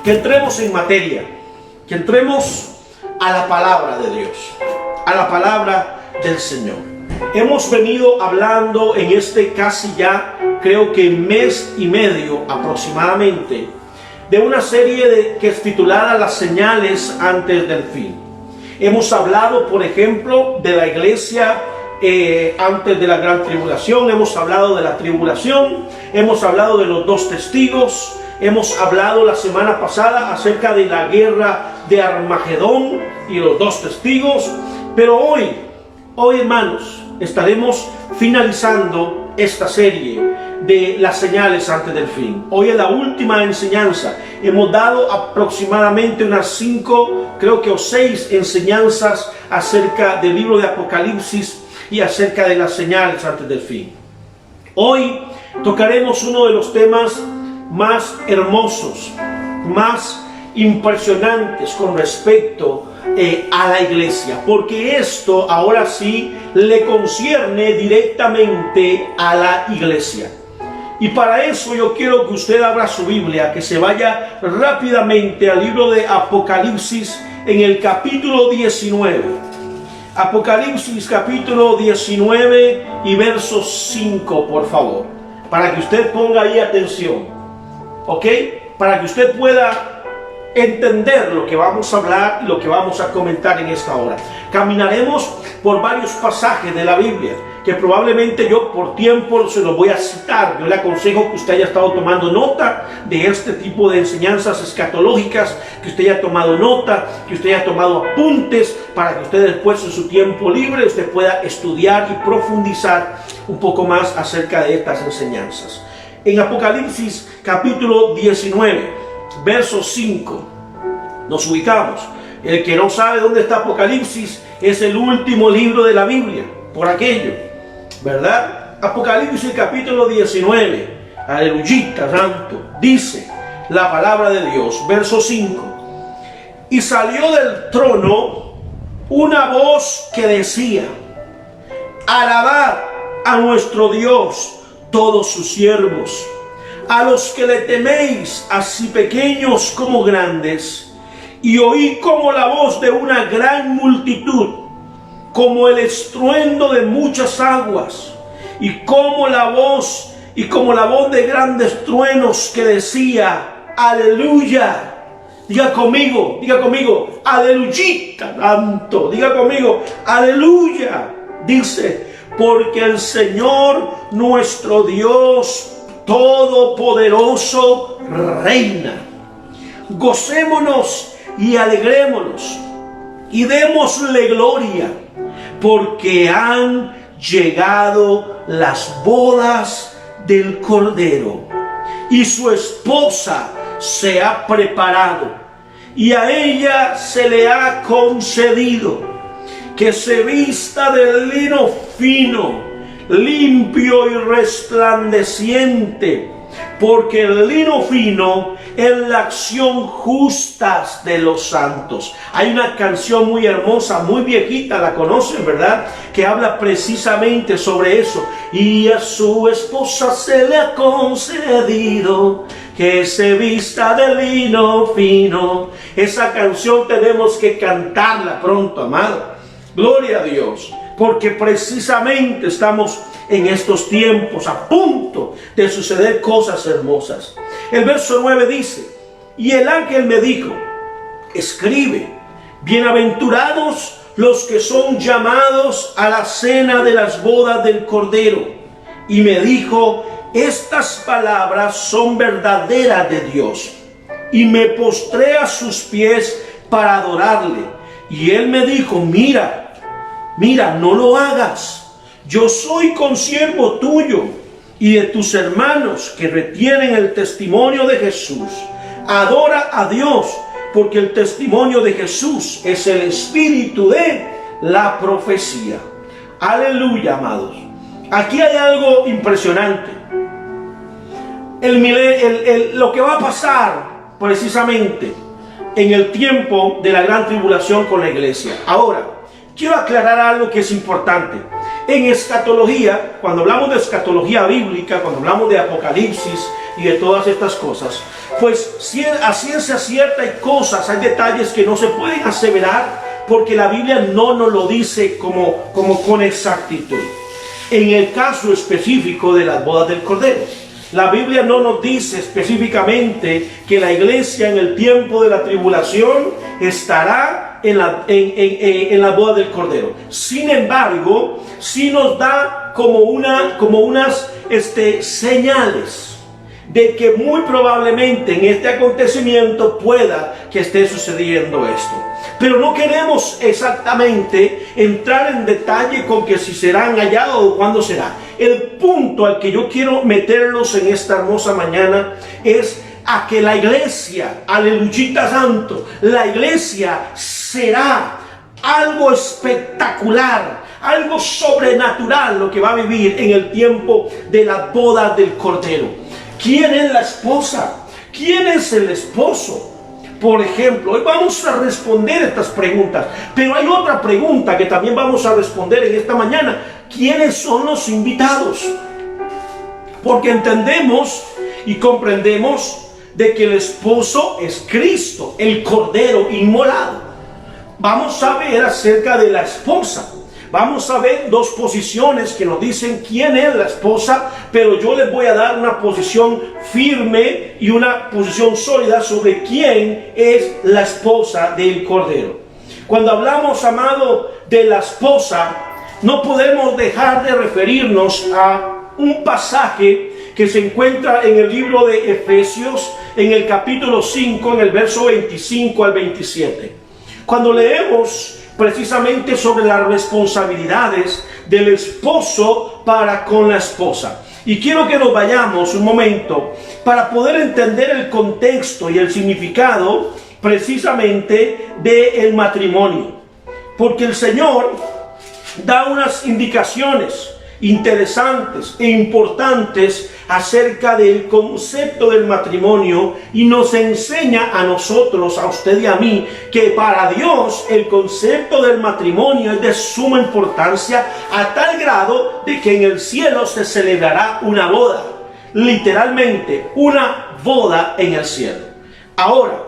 que entremos en materia, que entremos a la palabra de Dios, a la palabra del Señor. Hemos venido hablando en este casi ya, creo que mes y medio aproximadamente, de una serie que es titulada Las señales antes del fin. Hemos hablado, por ejemplo, de la iglesia antes de la gran tribulación. Hemos hablado de la tribulación, hemos hablado de los dos testigos, hemos hablado la semana pasada acerca de la guerra de Armagedón y los dos testigos. Pero hoy hermanos, estaremos finalizando esta serie de las señales antes del fin. Hoy es la última enseñanza. Hemos dado aproximadamente unas 5, creo que o 6 enseñanzas acerca del libro de Apocalipsis y acerca de las señales antes del fin. Hoy tocaremos uno de los temas más hermosos, más impresionantes con respecto a la iglesia, porque esto ahora sí le concierne directamente a la iglesia. Y para eso yo quiero que usted abra su Biblia, que se vaya rápidamente al libro de Apocalipsis en el capítulo 19. Apocalipsis capítulo 19 y verso 5, por favor, para que usted ponga ahí atención, ¿ok? Para que usted pueda entender lo que vamos a hablar y lo que vamos a comentar en esta hora. Caminaremos por varios pasajes de la Biblia que probablemente yo por tiempo se los voy a citar. Yo le aconsejo que usted haya estado tomando nota de este tipo de enseñanzas escatológicas, que usted haya tomado nota, que usted haya tomado apuntes, para que usted después en su tiempo libre usted pueda estudiar y profundizar un poco más acerca de estas enseñanzas. En Apocalipsis capítulo 19 verso 5 nos ubicamos. El que no sabe dónde está Apocalipsis, es el último libro de la Biblia, por aquello, ¿verdad? Apocalipsis capítulo 19, aleluyita santo, dice la palabra de Dios, verso 5: y salió del trono una voz que decía: alabad a nuestro Dios todos sus siervos, a los que le teméis, así pequeños como grandes. Y oí como la voz de una gran multitud, como el estruendo de muchas aguas, y como la voz de grandes truenos, que decía: aleluya. Diga conmigo, aleluyita tanto. Diga conmigo, aleluya. Dice: porque el Señor nuestro Dios Todopoderoso reina. Gocémonos y alegrémonos y démosle gloria, porque han llegado las bodas del Cordero, y su esposa se ha preparado, y a ella se le ha concedido que se vista de lino fino, limpio y resplandeciente, porque el lino fino es la acción justa de los santos. Hay una canción muy hermosa, muy viejita, la conocen, ¿verdad?, que habla precisamente sobre eso. Y a su esposa se le ha concedido que se vista de lino fino. Esa canción tenemos que cantarla pronto, amado. Gloria a Dios, porque precisamente estamos en estos tiempos a punto de suceder cosas hermosas. El verso 9 dice: y el ángel me dijo: escribe, bienaventurados los que son llamados a la cena de las bodas del Cordero. Y me dijo: estas palabras son verdaderas de Dios. Y me postré a sus pies para adorarle. Y él me dijo: mira, no lo hagas. Yo soy consiervo tuyo y de tus hermanos que retienen el testimonio de Jesús. Adora a Dios, porque el testimonio de Jesús es el espíritu de la profecía. Aleluya, amados. Aquí hay algo impresionante. Lo que va a pasar precisamente en el tiempo de la gran tribulación con la iglesia. Ahora, quiero aclarar algo que es importante. En escatología, cuando hablamos de escatología bíblica, cuando hablamos de Apocalipsis, y de todas estas cosas, pues a ciencia cierta hay cosas, hay detalles que no se pueden aseverar porque la Biblia no nos lo dice como con exactitud. En el caso específico de las bodas del Cordero, la Biblia no nos dice específicamente que la iglesia en el tiempo de la tribulación estará en la boda del Cordero. Sin embargo, sí nos da como unas señales de que muy probablemente en este acontecimiento pueda que esté sucediendo esto. Pero no queremos exactamente entrar en detalle con que si serán allá o cuándo será. El punto al que yo quiero meterlos en esta hermosa mañana es a que la iglesia, aleluyita santo, la iglesia será algo espectacular, algo sobrenatural lo que va a vivir en el tiempo de la boda del Cordero. ¿Quién es la esposa? ¿Quién es el esposo? Por ejemplo, hoy vamos a responder estas preguntas, pero hay otra pregunta que también vamos a responder en esta mañana. ¿Quiénes son los invitados? Porque entendemos y comprendemos de que el esposo es Cristo, el Cordero inmolado. Vamos a ver acerca de la esposa. Vamos a ver dos posiciones que nos dicen quién es la esposa, pero yo les voy a dar una posición firme y una posición sólida sobre quién es la esposa del Cordero. Cuando hablamos, amado, de la esposa, no podemos dejar de referirnos a un pasaje que se encuentra en el libro de Efesios, en el capítulo 5, en el verso 25 al 27. Cuando leemos precisamente sobre las responsabilidades del esposo para con la esposa. Y quiero que nos vayamos un momento para poder entender el contexto y el significado precisamente del matrimonio. Porque el Señor da unas indicaciones interesantes e importantes acerca del concepto del matrimonio y nos enseña a nosotros, a usted y a mí, que para Dios el concepto del matrimonio es de suma importancia a tal grado de que en el cielo se celebrará una boda, literalmente una boda en el cielo. Ahora,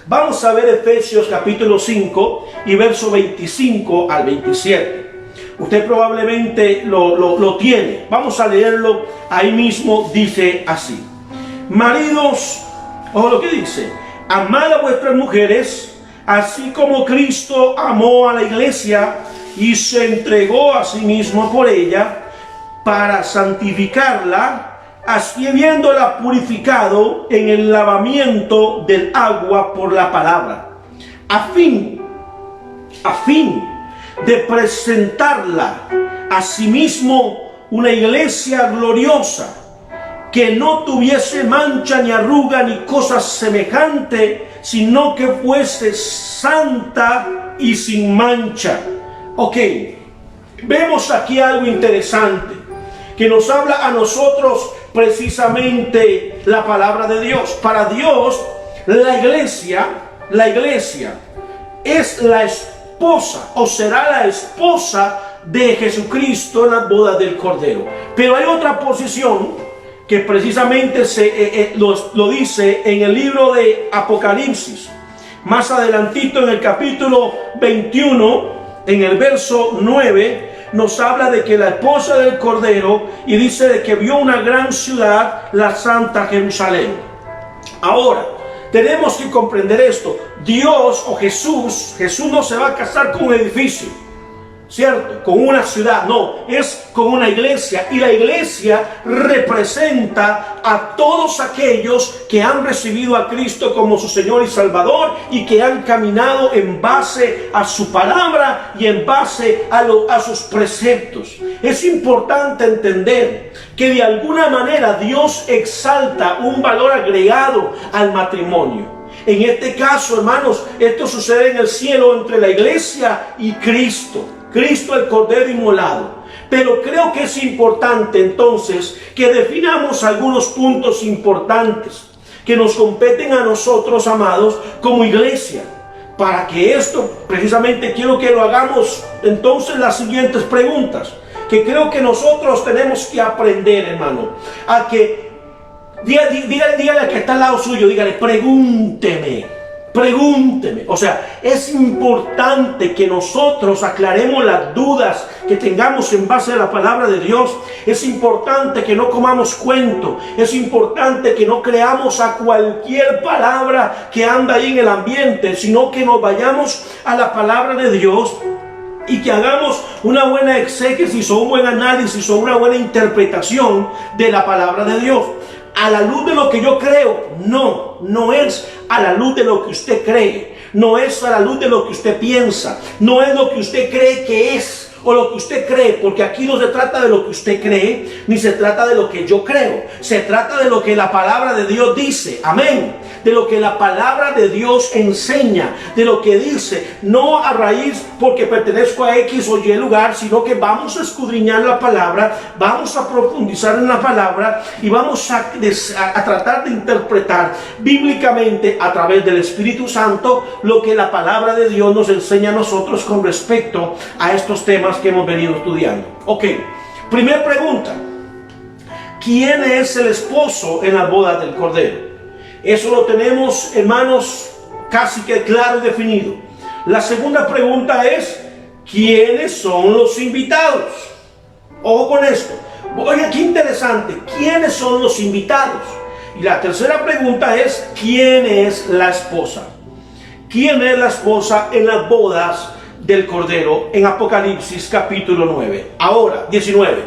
vamos a ver Efesios capítulo 5 y verso 25 al 27. Usted probablemente lo tiene. Vamos a leerlo. Ahí mismo dice así: maridos, ojo lo que dice: amad a vuestras mujeres, así como Cristo amó a la iglesia y se entregó a sí mismo por ella, para santificarla, así habiéndola purificado en el lavamiento del agua por la palabra, a fin de presentarla a sí mismo una iglesia gloriosa, que no tuviese mancha ni arruga ni cosa semejante, sino que fuese santa y sin mancha. Ok, vemos aquí algo interesante que nos habla a nosotros precisamente la palabra de Dios. Para Dios, la iglesia es la esposa o será la esposa de Jesucristo en las bodas del Cordero. Pero hay otra posición que precisamente lo dice en el libro de Apocalipsis. Más adelantito en el capítulo 21, en el verso 9, nos habla de que la esposa del Cordero, y dice de que vio una gran ciudad, la Santa Jerusalén. Ahora, tenemos que comprender esto. Dios o Jesús no se va a casar con un edificio, ¿cierto? Con una ciudad, no, es con una iglesia. Y la iglesia representa a todos aquellos que han recibido a Cristo como su Señor y Salvador y que han caminado en base a su palabra y en base a sus preceptos. Es importante entender que de alguna manera Dios exalta un valor agregado al matrimonio. En este caso, hermanos, esto sucede en el cielo entre la iglesia y Cristo el Cordero inmolado. Pero creo que es importante entonces que definamos algunos puntos importantes que nos competen a nosotros, amados, como iglesia. Para que esto, precisamente quiero que lo hagamos entonces las siguientes preguntas, que creo que nosotros tenemos que aprender, hermano, a que Dígale al que está al lado suyo, dígale, pregúnteme. O sea, es importante que nosotros aclaremos las dudas que tengamos en base a la palabra de Dios. Es importante que no comamos cuento. Es importante que no creamos a cualquier palabra que anda ahí en el ambiente, sino que nos vayamos a la palabra de Dios y que hagamos una buena exégesis o un buen análisis o una buena interpretación de la palabra de Dios. A la luz de lo que yo creo, no es a la luz de lo que usted cree, no es a la luz de lo que usted piensa, no es lo que usted cree que es o lo que usted cree, porque aquí no se trata de lo que usted cree, ni se trata de lo que yo creo, se trata de lo que la palabra de Dios dice, amén, de lo que la palabra de Dios enseña, de lo que dice, no a raíz porque pertenezco a X o Y lugar, sino que vamos a escudriñar la palabra, vamos a profundizar en la palabra y vamos a tratar de interpretar bíblicamente a través del Espíritu Santo lo que la palabra de Dios nos enseña a nosotros con respecto a estos temas que hemos venido estudiando. Ok, primera pregunta: ¿quién es el esposo en las bodas del Cordero? Eso lo tenemos, hermanos, casi que claro y definido. La segunda pregunta es: ¿quiénes son los invitados? Ojo con esto. Oye, qué interesante. ¿Quiénes son los invitados? Y la tercera pregunta es: ¿quién es la esposa? ¿Quién es la esposa en las bodas del Cordero en Apocalipsis capítulo 9? Ahora, 19.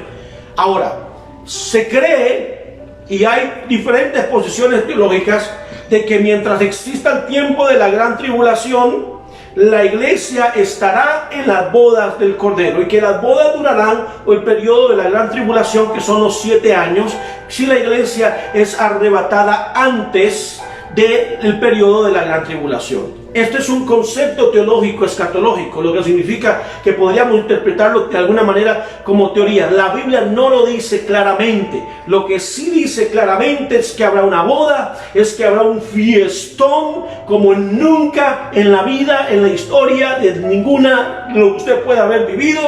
Ahora, se cree, y hay diferentes posiciones teológicas, de que mientras exista el tiempo de la gran tribulación, la iglesia estará en las bodas del Cordero, y que las bodas durarán, o el periodo de la gran tribulación, que son los 7 años, si la iglesia es arrebatada antes del periodo de la gran tribulación. Este es un concepto teológico escatológico, lo que significa que podríamos interpretarlo de alguna manera como teoría. La Biblia no lo dice claramente. Lo que sí dice claramente es que habrá una boda, es que habrá un fiestón como nunca en la vida, en la historia de ninguna, lo que usted pueda haber vivido,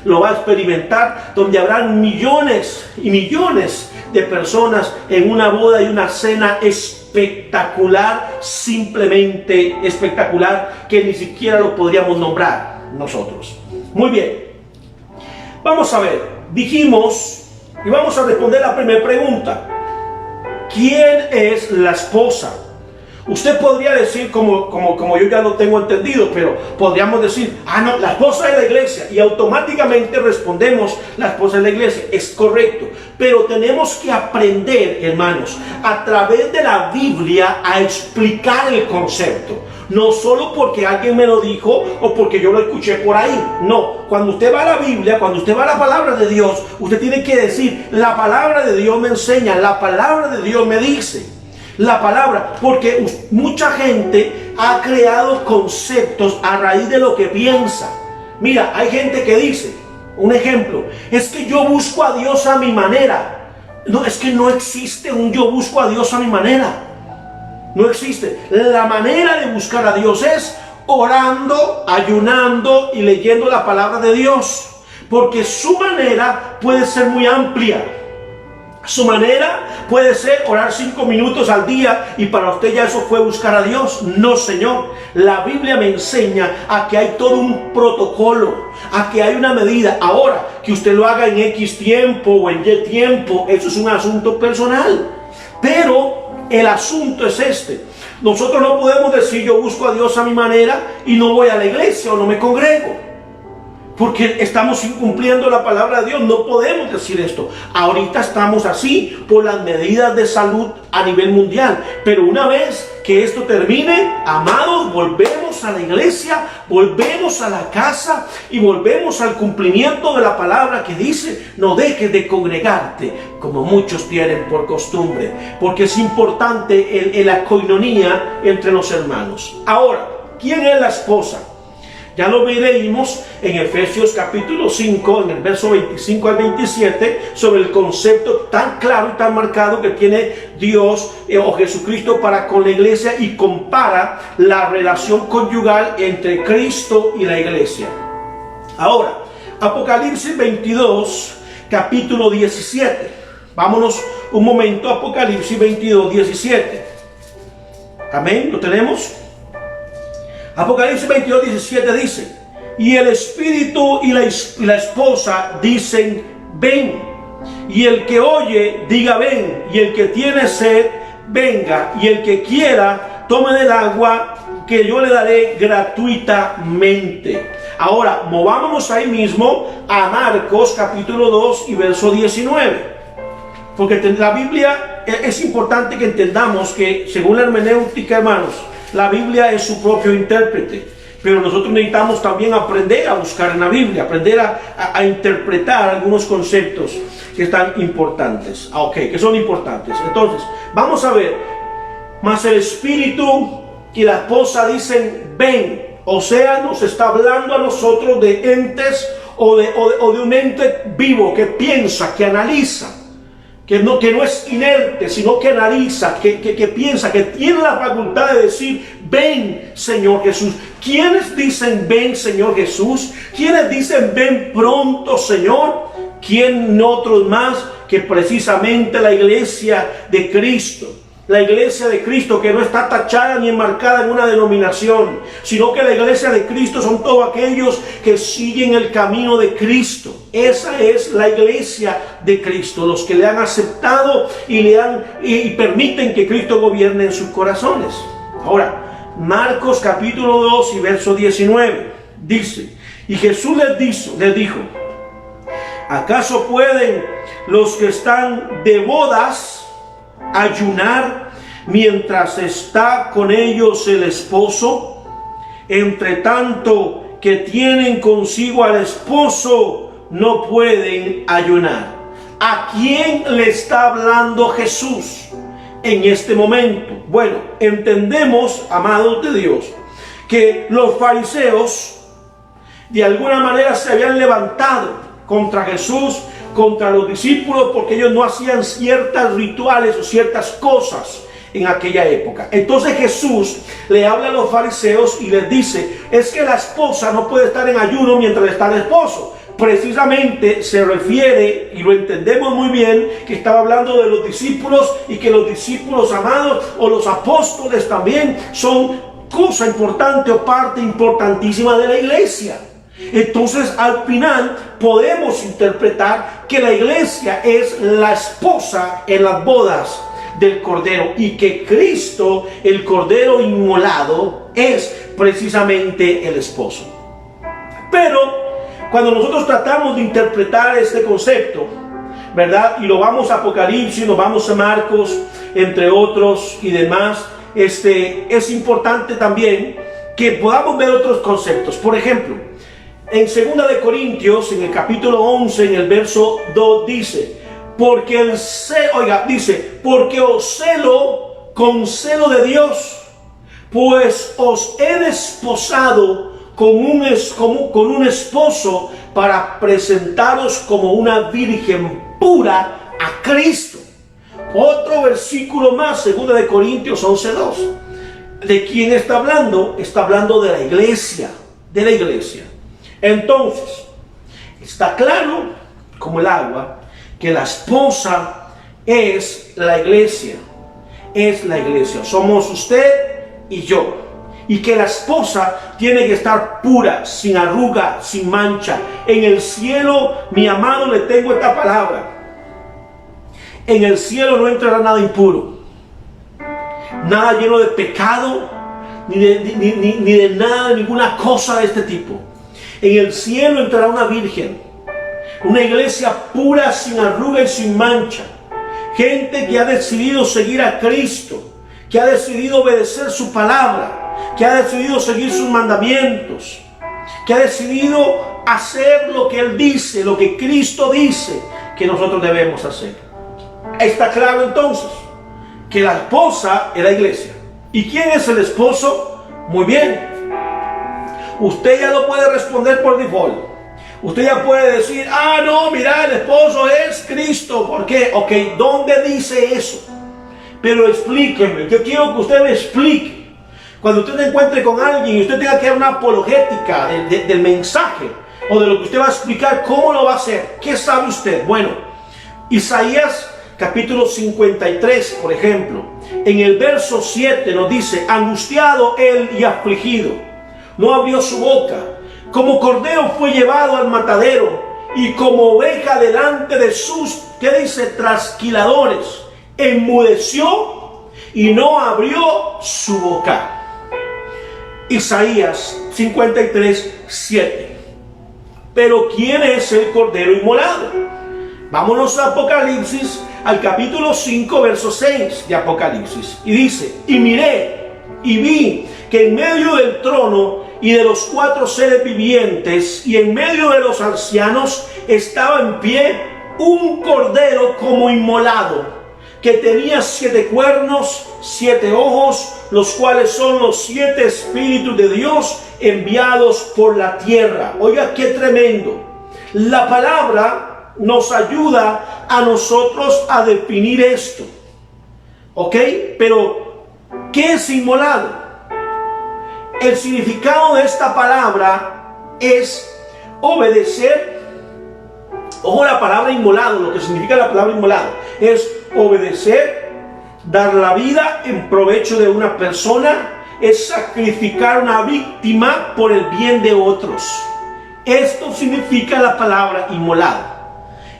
lo va a experimentar, donde habrán millones y millones de personas en una boda y una cena espectacular, simplemente espectacular, que ni siquiera lo podríamos nombrar nosotros. Muy bien, vamos a ver, dijimos, y vamos a responder la primera pregunta: ¿quién es la esposa? Usted podría decir, como yo ya lo tengo entendido, pero podríamos decir: no, la esposa de la iglesia, y automáticamente respondemos: la esposa de la iglesia. Es correcto, pero tenemos que aprender, hermanos, a través de la Biblia a explicar el concepto. No solo porque alguien me lo dijo o porque yo lo escuché por ahí. No, cuando usted va a la Biblia, cuando usted va a la palabra de Dios, usted tiene que decir: la palabra de Dios me enseña, la palabra de Dios me dice. La palabra, porque mucha gente ha creado conceptos a raíz de lo que piensa. Mira, hay gente que dice, un ejemplo: es que yo busco a Dios a mi manera. No, es que no existe un yo busco a Dios a mi manera. No existe. La manera de buscar a Dios es orando, ayunando y leyendo la palabra de Dios, porque su manera puede ser muy amplia. Su manera puede ser orar 5 minutos al día y para usted ya eso fue buscar a Dios. No, señor. La Biblia me enseña a que hay todo un protocolo, a que hay una medida. Ahora, que usted lo haga en X tiempo o en Y tiempo, eso es un asunto personal. Pero el asunto es este: nosotros no podemos decir yo busco a Dios a mi manera y no voy a la iglesia o no me congrego, porque estamos incumpliendo la palabra de Dios. No podemos decir esto. Ahorita estamos así por las medidas de salud a nivel mundial, pero una vez que esto termine, amados, volvemos a la iglesia, volvemos a la casa y volvemos al cumplimiento de la palabra que dice: no dejes de congregarte como muchos tienen por costumbre, porque es importante la coinonía entre los hermanos. Ahora, ¿quién es la esposa? Ya lo leímos en Efesios capítulo 5, en el verso 25 al 27, sobre el concepto tan claro y tan marcado que tiene Dios o Jesucristo para con la iglesia, y compara la relación conyugal entre Cristo y la iglesia. Ahora, Apocalipsis 22, capítulo 17. Vámonos un momento Apocalipsis 22, 17. Amén, ¿lo tenemos? Apocalipsis 22, 17 dice: y el espíritu y la esposa dicen, ven. Y el que oye, diga, ven. Y el que tiene sed, venga. Y el que quiera, tome del agua que yo le daré gratuitamente. Ahora, movámonos ahí mismo a Marcos capítulo 2 y verso 19. Porque la Biblia, es importante que entendamos que, según la hermenéutica, hermanos, la Biblia es su propio intérprete. Pero nosotros necesitamos también aprender a buscar en la Biblia, aprender a interpretar algunos conceptos que están importantes. Que son importantes. Entonces, vamos a ver. Mas el espíritu y la esposa dicen, ven. O sea, nos está hablando a nosotros de entes o de un ente vivo que piensa, que analiza. Que no es inerte, sino que analiza, que piensa, que tiene la facultad de decir, ven, Señor Jesús. ¿Quiénes dicen, ven, Señor Jesús? ¿Quiénes dicen, ven pronto, Señor? ¿Quién otros más que precisamente la iglesia de Cristo? La iglesia de Cristo, que no está tachada ni enmarcada en una denominación, sino que la iglesia de Cristo son todos aquellos que siguen el camino de Cristo. Esa es la iglesia de Cristo, los que le han aceptado y permiten que Cristo gobierne en sus corazones. Ahora, Marcos capítulo 2 y verso 19 dice: y Jesús les dijo, ¿acaso pueden los que están de bodas ayunar mientras está con ellos el esposo? Entre tanto que tienen consigo al esposo, no pueden ayunar. ¿A quién le está hablando Jesús en este momento? Bueno, entendemos, amados de Dios, que los fariseos de alguna manera se habían levantado contra Jesús, contra los discípulos, porque ellos no hacían ciertos rituales o ciertas cosas en aquella época. Entonces Jesús le habla a los fariseos y les dice, es que la esposa no puede estar en ayuno mientras está el esposo. Precisamente se refiere, y lo entendemos muy bien, que estaba hablando de los discípulos, y que los discípulos amados o los apóstoles también son cosa importante o parte importantísima de la iglesia. Entonces, al final podemos interpretar que la iglesia es la esposa en las bodas del Cordero, y que Cristo, el Cordero inmolado, es precisamente el esposo. Pero cuando nosotros tratamos de interpretar este concepto, ¿verdad? Y lo vamos a Apocalipsis, nos vamos a Marcos, entre otros y demás, es importante también que podamos ver otros conceptos. Por ejemplo, en 2 de Corintios, en el capítulo 11, en el verso 2, dice, porque os celo con celo de Dios, pues os he desposado con un esposo para presentaros como una virgen pura a Cristo. Otro versículo más, 2 de Corintios 11:2. ¿De quién está hablando? Está hablando de la iglesia, Entonces, está claro como el agua que la esposa es la iglesia. Somos usted y yo. Y que la esposa tiene que estar pura, sin arruga, sin mancha. En el cielo, mi amado, le tengo esta palabra. En el cielo no entrará nada impuro, nada lleno de pecado, ni de nada, de ninguna cosa de este tipo. En el cielo entrará una virgen, una iglesia pura, sin arruga y sin mancha. Gente que ha decidido seguir a Cristo, que ha decidido obedecer su palabra, que ha decidido seguir sus mandamientos, que ha decidido hacer lo que Él dice, lo que Cristo dice que nosotros debemos hacer. Está claro entonces que la esposa es la iglesia. ¿Y quién es el esposo? Muy bien, usted ya lo puede responder por default. Usted ya puede decir, no, mira, el esposo es Cristo. ¿Por qué? Ok, ¿dónde dice eso? Pero explíqueme, yo quiero que usted me explique. Cuando usted se encuentre con alguien y usted tenga que dar una apologética del mensaje o de lo que usted va a explicar, ¿cómo lo va a hacer? ¿Qué sabe usted? Bueno, Isaías capítulo 53, por ejemplo, en el verso 7 nos dice: angustiado él y afligido, no abrió su boca. Como cordero fue llevado al matadero, y como oveja delante de sus, ¿qué dice?, trasquiladores, enmudeció y no abrió su boca. Isaías 53, 7. Pero ¿quién es el cordero inmolado? Vámonos a Apocalipsis, al capítulo 5, verso 6 de Apocalipsis. Y dice: y miré y vi que en medio del trono y de los 4 seres vivientes y en medio de los ancianos estaba en pie un cordero como inmolado, que tenía 7 cuernos, 7 ojos, los cuales son los 7 espíritus de Dios enviados por la tierra. Oiga, qué tremendo. La palabra nos ayuda a nosotros a definir esto. ¿Ok? Pero, ¿qué es inmolado? El significado de esta palabra es obedecer. Ojo, la palabra inmolado, lo que significa la palabra inmolado es obedecer, dar la vida en provecho de una persona, es sacrificar una víctima por el bien de otros. Esto significa la palabra inmolado.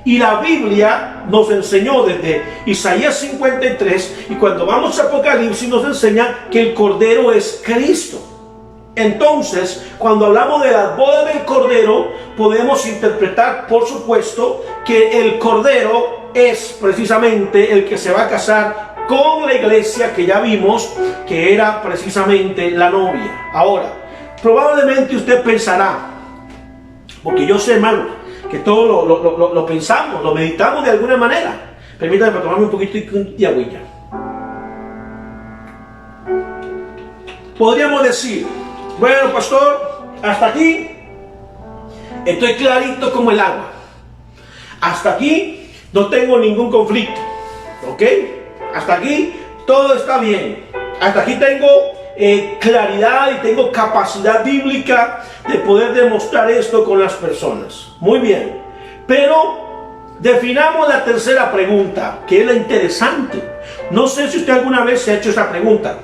Y la Biblia nos enseñó desde Isaías 53, y cuando vamos a Apocalipsis nos enseña que el Cordero es Cristo. Entonces, cuando hablamos de las bodas del Cordero, podemos interpretar, por supuesto, que el Cordero es precisamente el que se va a casar con la iglesia, que ya vimos que era precisamente la novia. Ahora, probablemente usted pensará, porque yo sé, hermano, que todo lo pensamos, lo meditamos de alguna manera. Permítame para tomarme un poquito de agüilla. Podríamos decir: bueno, pastor, hasta aquí estoy clarito como el agua. Hasta aquí no tengo ningún conflicto. ¿Ok? Hasta aquí todo está bien. Hasta aquí tengo claridad y tengo capacidad bíblica de poder demostrar esto con las personas. Muy bien. Pero definamos la tercera pregunta, que es la interesante. No sé si usted alguna vez se ha hecho esa pregunta.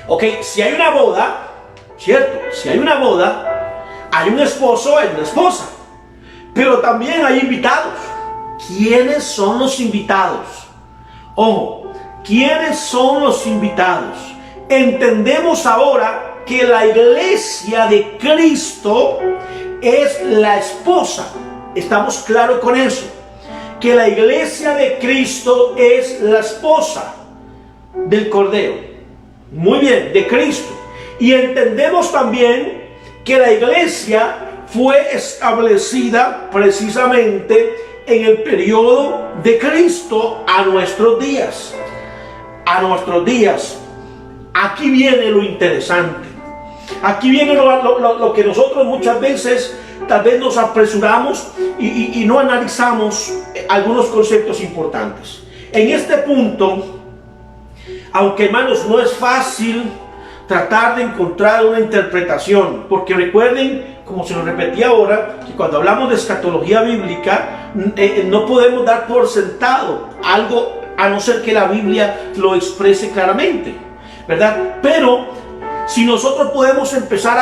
Ok, si hay una boda, ¿cierto? Si hay una boda, hay un esposo, hay una esposa. Pero también hay invitados. ¿Quiénes son los invitados? Ojo, ¿quiénes son los invitados? Entendemos ahora que la iglesia de Cristo es la esposa. ¿Estamos claros con eso? Que la iglesia de Cristo es la esposa del Cordero. Muy bien, de Cristo. Y entendemos también que la iglesia fue establecida precisamente en el periodo de Cristo a nuestros días. A nuestros días. Aquí viene lo interesante. Aquí viene lo que nosotros muchas veces tal vez nos apresuramos y no analizamos algunos conceptos importantes. En este punto, aunque, hermanos, no es fácil tratar de encontrar una interpretación, porque recuerden, como se lo repetí ahora, que cuando hablamos de escatología bíblica no podemos dar por sentado algo a no ser que la Biblia lo exprese claramente, ¿verdad? Pero si nosotros podemos empezar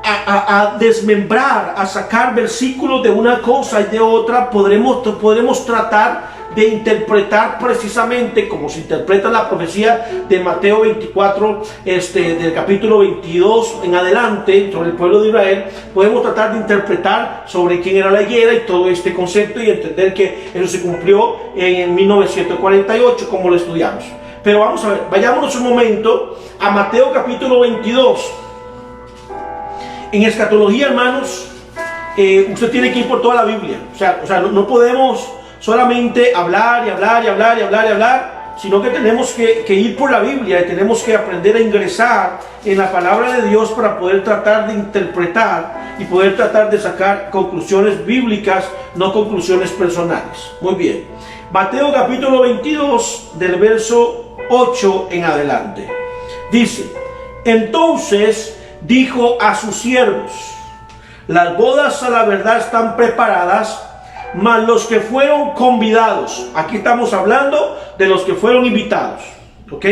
a desmembrar, a sacar versículos de una cosa y de otra, podremos tratar de interpretar precisamente como se interpreta la profecía de Mateo 24, del capítulo 22 en adelante, sobre el pueblo de Israel. Podemos tratar de interpretar sobre quién era la higuera y todo este concepto, y entender que eso se cumplió en 1948, como lo estudiamos. Pero vamos a ver, vayámonos un momento a Mateo capítulo 22. En escatología, hermanos, usted tiene que ir por toda la Biblia. O sea, no podemos solamente hablar, sino que tenemos que ir por la Biblia y tenemos que aprender a ingresar en la palabra de Dios para poder tratar de interpretar y poder tratar de sacar conclusiones bíblicas, no conclusiones personales. Muy bien. Mateo capítulo 22, del verso 8 en adelante. Dice: entonces dijo a sus siervos: las bodas a la verdad están preparadas, mas los que fueron convidados, aquí estamos hablando de los que fueron invitados, ¿ok?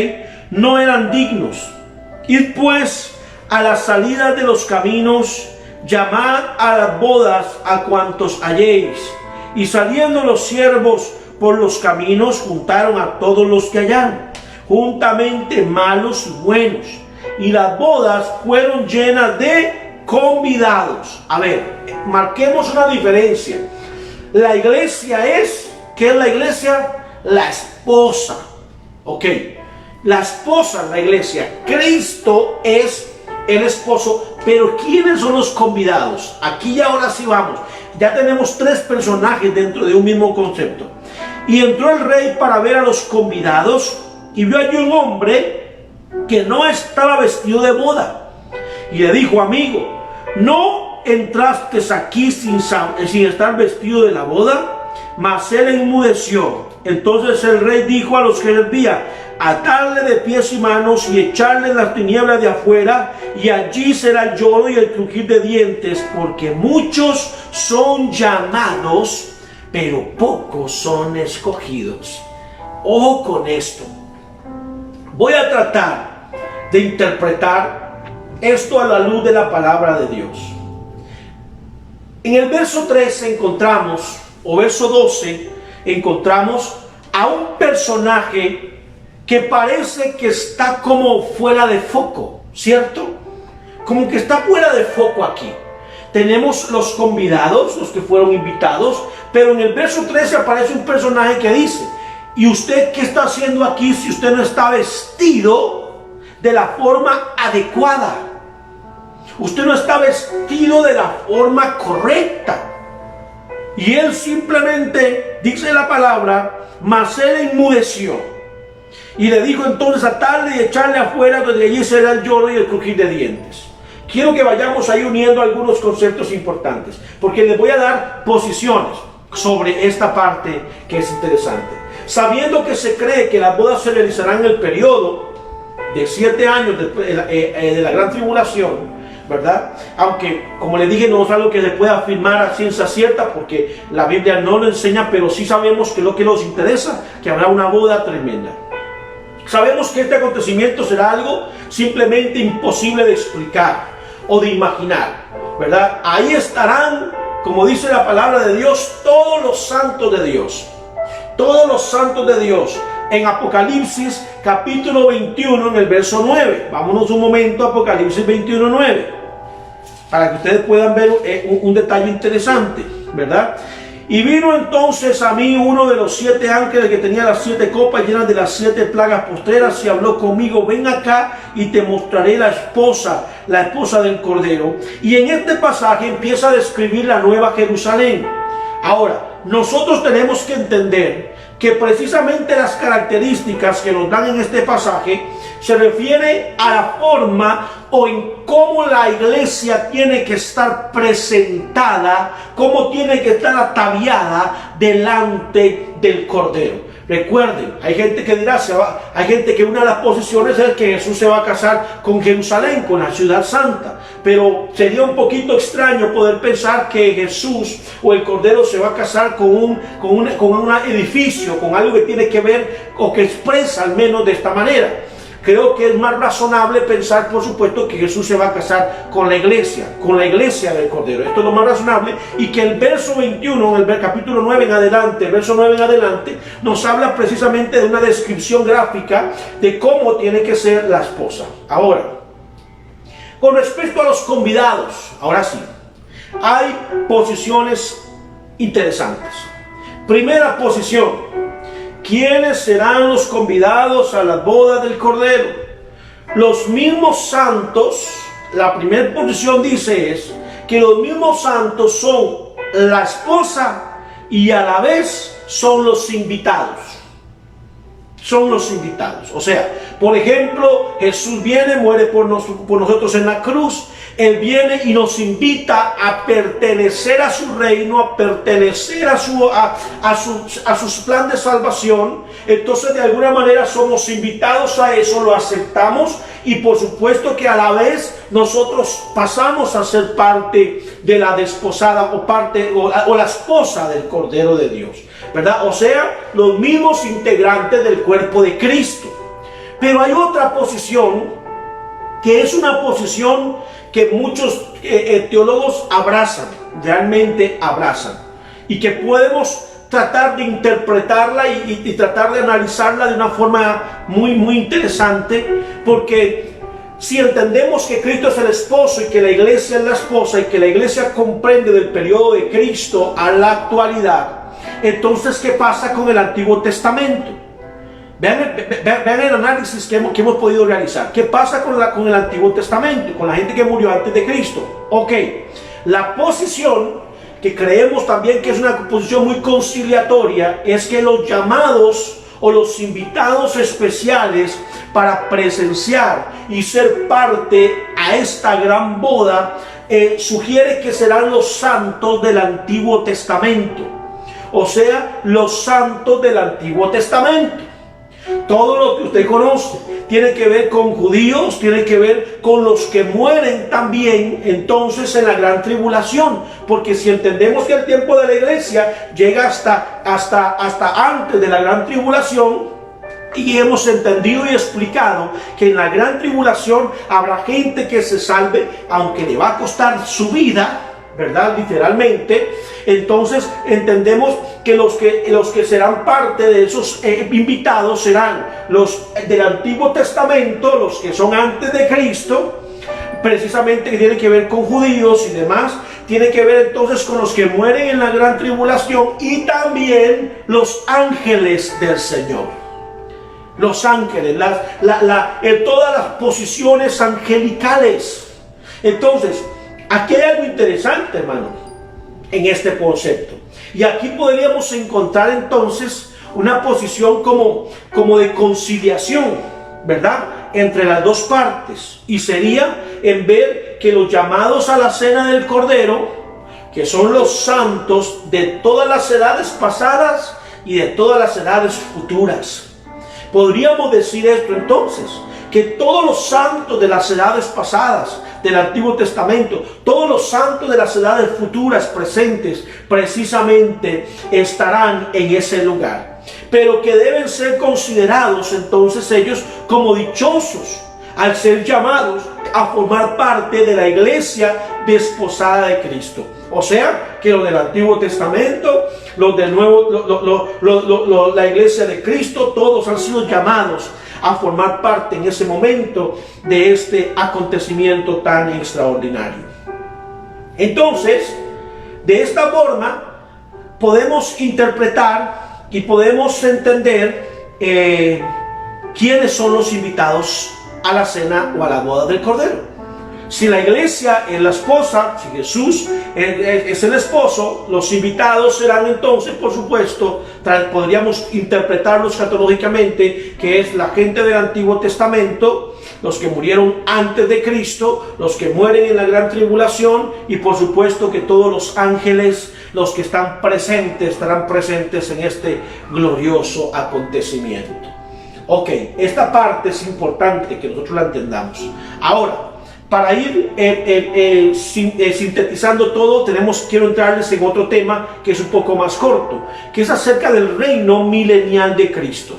No eran dignos. Id pues a la salida de los caminos, llamad a las bodas a cuantos halléis. Y saliendo los siervos por los caminos, juntaron a todos los que hallaron, juntamente malos y buenos. Y las bodas fueron llenas de convidados. A ver, marquemos una diferencia. La iglesia es, ¿qué es la iglesia? La esposa. Ok, la esposa es la iglesia. Cristo es el esposo. Pero ¿quiénes son los convidados? Aquí y ahora sí vamos. Ya tenemos tres personajes dentro de un mismo concepto. Y entró el rey para ver a los convidados, y vio allí un hombre que no estaba vestido de boda. Y le dijo: amigo, ¿no entraste aquí sin estar vestido de la boda? Mas él enmudeció. Entonces el rey dijo a los que servían: atarle de pies y manos y echarle en las tinieblas de afuera, y allí será el lloro y el crujir de dientes, porque muchos son llamados, pero pocos son escogidos. Ojo con esto. Voy a tratar de interpretar esto a la luz de la palabra de Dios. En el verso 13 encontramos, o verso 12, encontramos a un personaje que parece que está como fuera de foco, ¿cierto? Como que está fuera de foco aquí. Tenemos los convidados, los que fueron invitados, pero en el verso 13 aparece un personaje que dice: ¿y usted qué está haciendo aquí si usted no está vestido de la forma adecuada? Usted no está vestido de la forma correcta. Y él simplemente, dice la palabra, mas él enmudeció. Y le dijo entonces: atarle y echarle afuera, donde allí será el lloro y el crujir de dientes. Quiero que vayamos ahí uniendo algunos conceptos importantes, porque les voy a dar posiciones sobre esta parte que es interesante. Sabiendo que se cree que las bodas se realizarán en el periodo de 7 años de la gran tribulación, ¿verdad? Aunque, como le dije, no es algo que se pueda afirmar a ciencia cierta, porque la Biblia no lo enseña, pero sí sabemos que lo que nos interesa, que habrá una boda tremenda. Sabemos que este acontecimiento será algo simplemente imposible de explicar o de imaginar, ¿verdad? Ahí estarán, como dice la palabra de Dios, todos los santos de Dios. Todos los santos de Dios. En Apocalipsis capítulo 21, en el verso 9. Vámonos un momento a Apocalipsis 21, 9. Para que ustedes puedan ver un detalle interesante, ¿verdad? Y vino entonces a mí uno de los 7 ángeles que tenía las 7 copas llenas de las 7 plagas postreras, y habló conmigo: ven acá y te mostraré la esposa del Cordero. Y en este pasaje empieza a describir la nueva Jerusalén. Ahora, nosotros tenemos que entender que precisamente las características que nos dan en este pasaje se refiere a la forma o en cómo la iglesia tiene que estar presentada, cómo tiene que estar ataviada delante del Cordero. Recuerden, hay gente que dirá, hay gente que una de las posiciones es que Jesús se va a casar con Jerusalén, con la ciudad santa. Pero sería un poquito extraño poder pensar que Jesús o el Cordero se va a casar con un edificio, con algo que tiene que ver o que expresa al menos de esta manera. Creo que es más razonable pensar, por supuesto, que Jesús se va a casar con la iglesia del Cordero. Esto es lo más razonable, y que el verso 21, el capítulo 9 en adelante, el verso 9 en adelante, nos habla precisamente de una descripción gráfica de cómo tiene que ser la esposa. Ahora, con respecto a los convidados, ahora sí, hay posiciones interesantes. Primera posición: ¿quiénes serán los convidados a las bodas del Cordero? Los mismos santos. La primera posición dice es que los mismos santos son la esposa y a la vez son los invitados. son los invitados. O sea, por ejemplo, Jesús viene, muere por nosotros en la cruz. Él viene y nos invita a pertenecer a su reino, a pertenecer a su plan de salvación. Entonces, de alguna manera somos invitados a eso, lo aceptamos, y por supuesto que a la vez nosotros pasamos a ser parte de la desposada o la esposa del Cordero de Dios, ¿verdad? O sea, los mismos integrantes del cuerpo de Cristo. Pero hay otra posición que es una posición que muchos teólogos abrazan, realmente abrazan, y que podemos tratar de interpretarla y tratar de analizarla de una forma muy interesante, porque si entendemos que Cristo es el esposo y que la iglesia es la esposa y que la iglesia comprende del periodo de Cristo a la actualidad, entonces ¿qué pasa con el Antiguo Testamento? Vean el análisis que hemos podido realizar. ¿Qué pasa con el Antiguo Testamento, con la gente que murió antes de Cristo? Ok, la posición que creemos también que es una posición muy conciliatoria es que los llamados o los invitados especiales para presenciar y ser parte a esta gran boda sugiere que serán los santos del Antiguo Testamento. O sea, los santos del Antiguo Testamento. Todo lo que usted conoce tiene que ver con judíos, tiene que ver con los que mueren también entonces en la gran tribulación, porque si entendemos que el tiempo de la iglesia llega hasta antes de la gran tribulación, y hemos entendido y explicado que en la gran tribulación habrá gente que se salve, aunque le va a costar su vida, ¿verdad? Literalmente. Entonces entendemos que los que serán parte de esos invitados serán los del Antiguo Testamento, los que son antes de Cristo, precisamente, que tiene que ver con judíos y demás. Tiene que ver entonces con los que mueren en la gran tribulación, y también los ángeles del Señor. Los ángeles, en todas las posiciones angelicales. Entonces, aquí hay algo interesante, hermano, en este concepto. Y aquí podríamos encontrar entonces una posición como de conciliación, ¿verdad?, entre las dos partes. Y sería en ver que los llamados a la cena del Cordero, que son los santos de todas las edades pasadas y de todas las edades futuras. Podríamos decir esto entonces, que todos los santos de las edades pasadas del Antiguo Testamento, todos los santos de las edades futuras presentes, precisamente estarán en ese lugar, pero que deben ser considerados entonces ellos como dichosos al ser llamados a formar parte de la iglesia desposada de Cristo. O sea, que los del Antiguo Testamento, los del Nuevo, la iglesia de Cristo, todos han sido llamados a formar parte en ese momento de este acontecimiento tan extraordinario. Entonces, de esta forma podemos interpretar y podemos entender quiénes son los invitados a la cena o a la boda del Cordero. Si la iglesia es la esposa, si Jesús es el esposo, los invitados serán entonces, por supuesto, podríamos interpretarlos escatológicamente, que es la gente del Antiguo Testamento, los que murieron antes de Cristo, los que mueren en la gran tribulación, y por supuesto que todos los ángeles, los que están presentes, estarán presentes en este glorioso acontecimiento. Ok, esta parte es importante que nosotros la entendamos. Ahora, para ir sintetizando todo, quiero entrarles en otro tema que es un poco más corto, que es acerca del reino milenial de Cristo.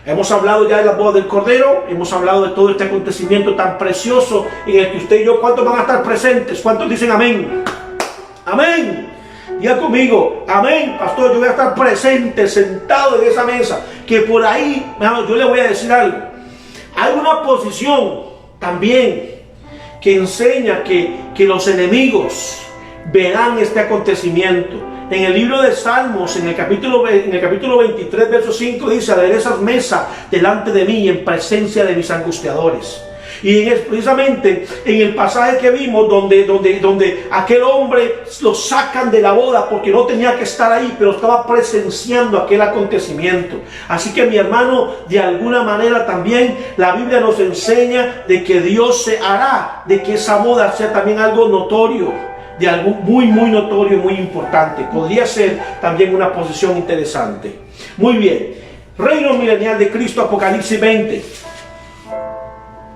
Hemos hablado ya de la boda del Cordero, hemos hablado de todo este acontecimiento tan precioso en el que usted y yo, ¿cuántos van a estar presentes? ¿Cuántos dicen amén? Amén. Diga conmigo, amén, pastor, yo voy a estar presente, sentado en esa mesa. Que por ahí, yo le voy a decir algo. Hay una posición también que enseña que los enemigos verán este acontecimiento. En el libro de Salmos, en el capítulo 23, verso 5, dice: aderezas mesa delante de mí en presencia de mis angustiadores. Y precisamente en el pasaje que vimos donde aquel hombre lo sacan de la boda porque no tenía que estar ahí, pero estaba presenciando aquel acontecimiento. Así que mi hermano, de alguna manera también la Biblia nos enseña de que Dios se hará de que esa boda sea también algo notorio, de algo muy notorio y muy importante. Podría ser también una posición interesante. Muy bien, reino milenial de Cristo, Apocalipsis 20.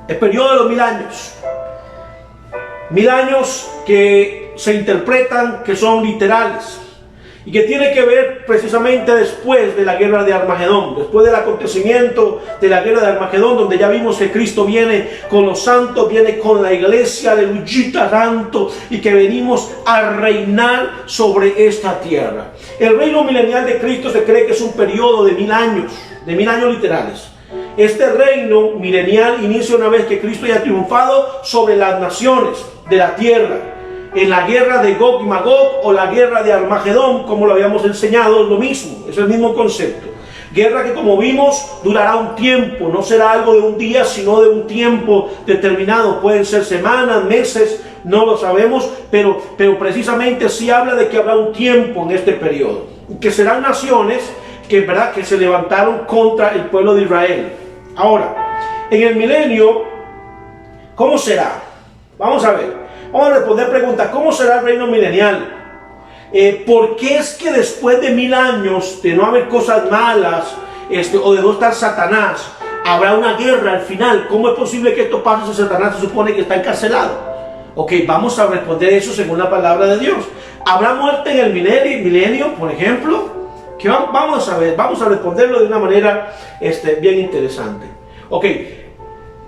El periodo de los 1000 años. 1000 años que se interpretan que son literales y que tiene que ver precisamente después de la guerra de Armagedón, después del acontecimiento de la guerra de Armagedón, donde ya vimos que Cristo viene con los santos, viene con la iglesia, aleluyita santo, y que venimos a reinar sobre esta tierra. El reino milenial de Cristo se cree que es un periodo de 1000 años, de 1000 años literales. Este reino milenial inicia una vez que Cristo haya triunfado sobre las naciones de la tierra, en la guerra de Gog y Magog o la guerra de Armagedón, como lo habíamos enseñado, es lo mismo, es el mismo concepto. Guerra que, como vimos, durará un tiempo, no será algo de un día, sino de un tiempo determinado. Pueden ser semanas, meses, no lo sabemos, pero precisamente sí habla de que habrá un tiempo en este periodo, que serán naciones que se levantaron contra el pueblo de Israel. Ahora, en el milenio, ¿cómo será? Vamos a ver, vamos a responder preguntas. ¿Cómo será el reino milenial? ¿Por qué es que después de 1000 años de no haber cosas malas o de no estar Satanás, habrá una guerra al final? ¿Cómo es posible que esto pase si Satanás se supone que está encarcelado? Ok, vamos a responder eso según la palabra de Dios. ¿Habrá muerte en el milenio, por ejemplo? Que vamos a ver, vamos a responderlo de una manera bien interesante. Ok,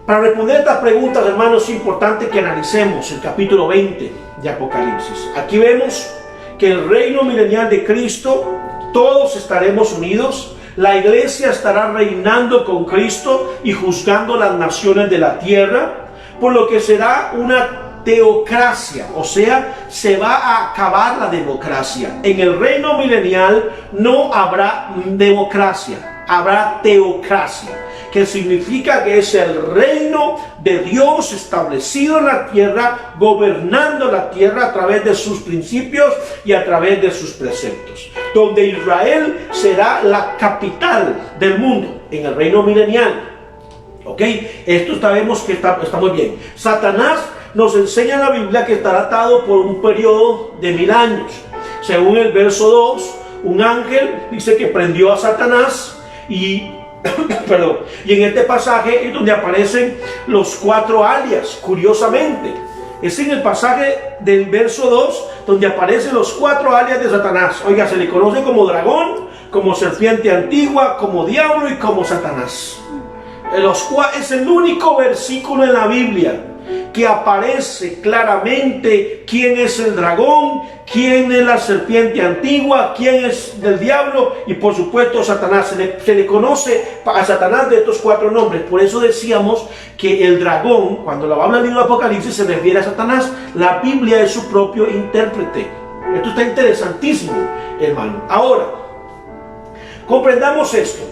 para responder estas preguntas, hermanos, es importante que analicemos el capítulo 20 de Apocalipsis. Aquí vemos que el reino milenial de Cristo, todos estaremos unidos, la iglesia estará reinando con Cristo y juzgando las naciones de la tierra, por lo que será una teocracia, o sea, se va a acabar la democracia. En el reino milenial no habrá democracia, habrá teocracia, que significa que es el reino de Dios establecido en la tierra, gobernando la tierra a través de sus principios y a través de sus preceptos, donde Israel será la capital del mundo en el reino milenial. Ok, esto sabemos que está muy bien. Satanás nos enseña en la Biblia que estará atado por un periodo de 1000 años. Según el verso 2, un ángel dice que prendió a Satanás y en este pasaje es donde aparecen los 4 alias, curiosamente. Es en el pasaje del verso 2 donde aparecen los 4 alias de Satanás. Oiga, se le conoce como dragón, como serpiente antigua, como diablo y como Satanás. Es el único versículo en la Biblia que aparece claramente quién es el dragón, quién es la serpiente antigua, quién es del diablo y por supuesto Satanás. Se le conoce a Satanás de estos 4 nombres. Por eso decíamos que el dragón, cuando lo habla el libro de Apocalipsis, se refiere a Satanás. La Biblia es su propio intérprete. Esto está interesantísimo, hermano. Ahora, comprendamos esto.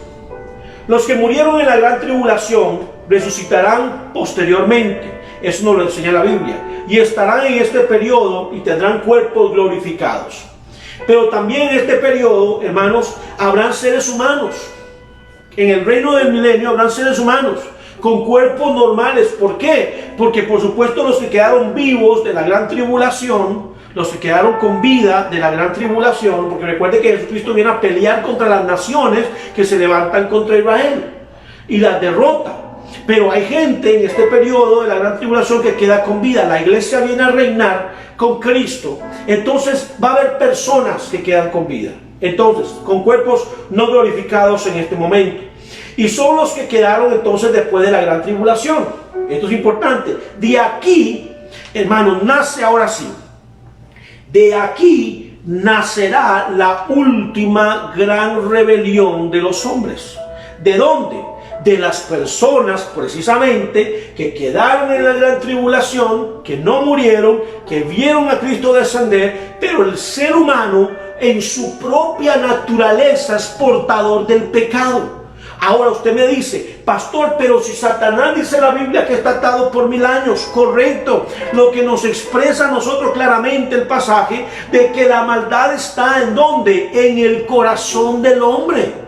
Los que murieron en la gran tribulación resucitarán posteriormente. Eso nos lo enseña la Biblia. Y estarán en este periodo y tendrán cuerpos glorificados. Pero también en este periodo, hermanos, habrán seres humanos. En el reino del milenio habrán seres humanos con cuerpos normales. ¿Por qué? Porque por supuesto los que quedaron vivos de la gran tribulación, los que quedaron con vida de la gran tribulación, porque recuerde que Jesucristo viene a pelear contra las naciones que se levantan contra Israel y las derrota. Pero hay gente en este periodo de la gran tribulación que queda con vida. La iglesia viene a reinar con Cristo. Entonces va a haber personas que quedan con vida. Entonces, con cuerpos no glorificados en este momento. Y son los que quedaron entonces después de la gran tribulación. Esto es importante. De aquí, hermanos, nace ahora sí. De aquí nacerá la última gran rebelión de los hombres. ¿De dónde? De las personas precisamente que quedaron en la gran tribulación, que no murieron, que vieron a Cristo descender, pero el ser humano en su propia naturaleza es portador del pecado. Ahora usted me dice, pastor, pero si Satanás dice en la Biblia que está atado por 1000 años, correcto. Lo que nos expresa a nosotros claramente el pasaje de que la maldad está ¿en dónde? En el corazón del hombre.